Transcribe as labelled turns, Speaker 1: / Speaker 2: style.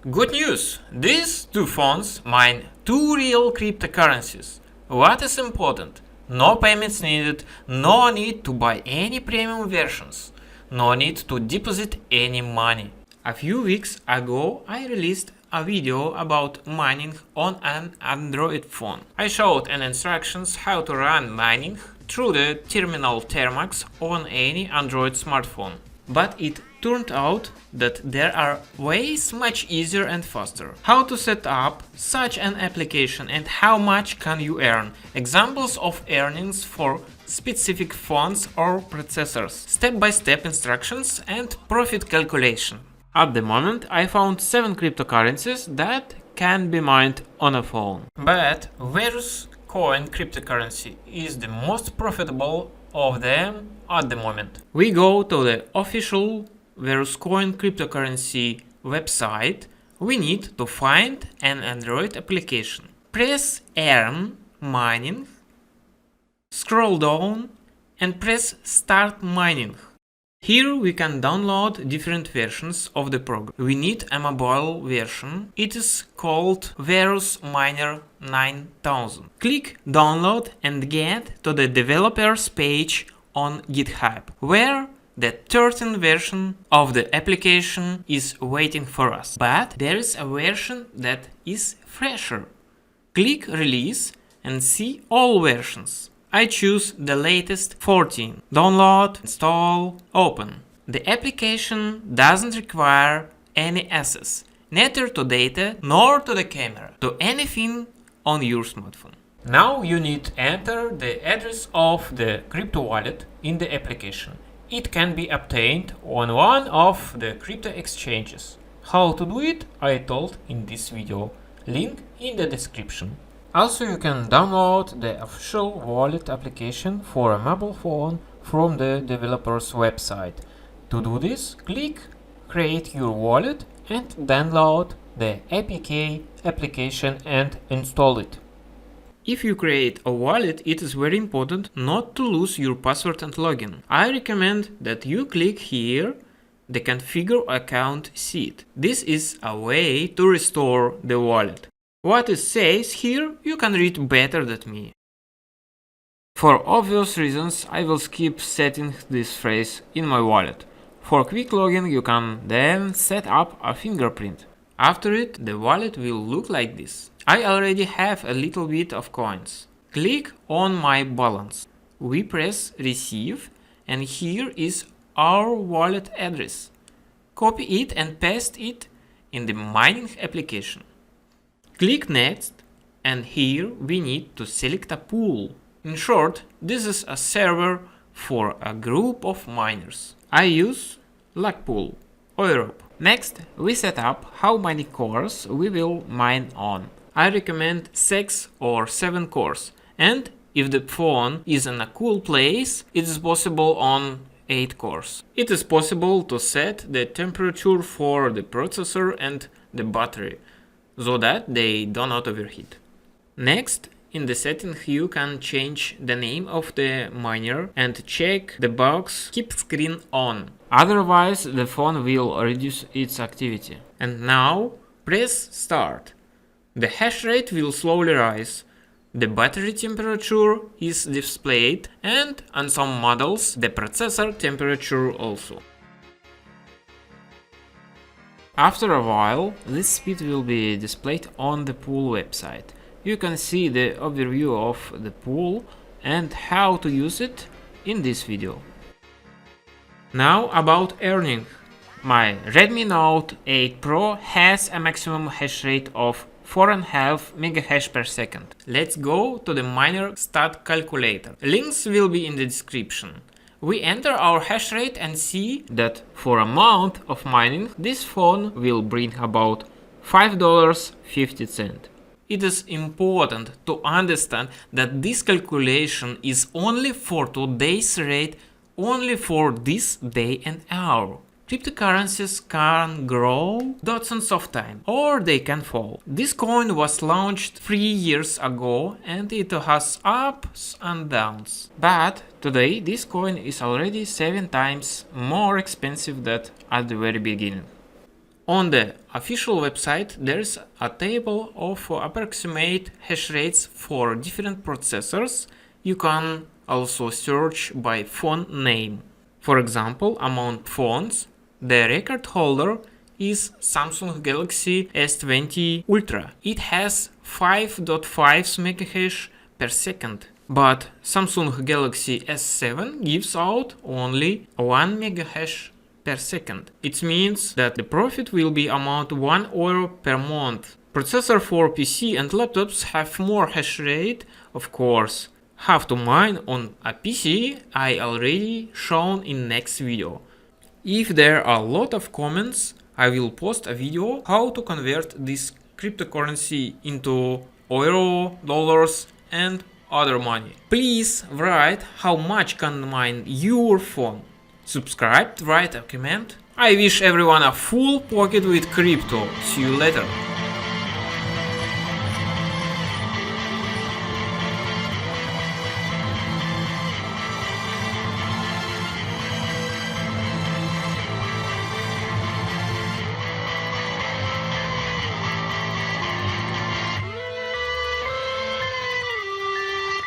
Speaker 1: Good news! These two phones mine two real cryptocurrencies. What is important? No payments needed, no need to buy any premium versions, no need to deposit any money. A few weeks ago I released a video about mining on an Android phone. I showed an instructions how to run mining through the terminal Termax on any Android smartphone. But it turned out that there are ways much easier and faster. How to set up such an application and how much can you earn. Examples of earnings for specific phones or processors. Step-by-step instructions and profit calculation. At the moment I found 7 cryptocurrencies that can be mined on a phone. But Verus coin cryptocurrency is the most profitable of them at the moment. We go to the official Verus coin cryptocurrency website. We need to find an Android application. Press Earn Mining, scroll down and press Start Mining. Here we can download different versions of the program. We need a mobile version. It is called Verus Miner 9000. Click Download and get to the developers page on GitHub, where the 13th version of the application is waiting for us. But there is a version that is fresher. Click Release and see all versions. I choose the latest 14. Download, install, open. The application doesn't require any access, neither to data nor to the camera, to anything on your smartphone. Now you need to enter the address of the crypto wallet in the application. It can be obtained on one of the crypto exchanges. How to do it I told in this video, link in the description. Also you can download the official wallet application for a mobile phone from the developer's website. To do this, click Create your wallet and download the APK application and install it. If you create a wallet, it is very important not to lose your password and login. I recommend that you click here the Configure Account sheet. This is a way to restore the wallet. What it says here you can read better than me. For obvious reasons I will skip setting this phrase in my wallet. For quick login you can then set up a fingerprint. After it the wallet will look like this. I already have a little bit of coins. Click on my balance. We press Receive and here is our wallet address. Copy it and paste it in the mining application. Click Next and here we need to select a pool. In short, this is a server for a group of miners. I use Luck Pool or Europe. Next, we set up how many cores we will mine on. I recommend 6 or 7 cores, and if the phone is in a cool place, it is possible on 8 cores. It is possible to set the temperature for the processor and the battery, so that they do not overheat. Next, in the settings you can change the name of the miner and check the box Keep Screen On. Otherwise the phone will reduce its activity. And now press Start. The hash rate will slowly rise. The battery temperature is displayed and on some models the processor temperature also. After a while, this speed will be displayed on the pool website. You can see the overview of the pool and how to use it in this video. Now about earning. My Redmi Note 8 Pro has a maximum hash rate of 4.5 megahash per second. Let's go to the miner stat calculator. Links will be in the description. We enter our hash rate and see that for a month of mining, this phone will bring about $5.50. It is important to understand that this calculation is only for today's rate, only for this day and hour. Cryptocurrencies can grow dozens of times, or they can fall. This coin was launched 3 years ago and it has ups and downs. But today this coin is already 7 times more expensive than at the very beginning. On the official website, there's a table of approximate hash rates for different processors. You can also search by phone name. For example, among phones, the record holder is Samsung Galaxy S20 Ultra. It has 5.5 megahash per second. But Samsung Galaxy S7 gives out only 1 megahash per second. It means that the profit will be amount €1 per month. Processor for PC and laptops have more hash rate, of course. How to mine on a PC I already shown in next video. If there are a lot of comments, I will post a video how to convert this cryptocurrency into euro, dollars and other money. Please write how much can mine your phone. Subscribe, write a comment. I wish everyone a full pocket with crypto. See you later.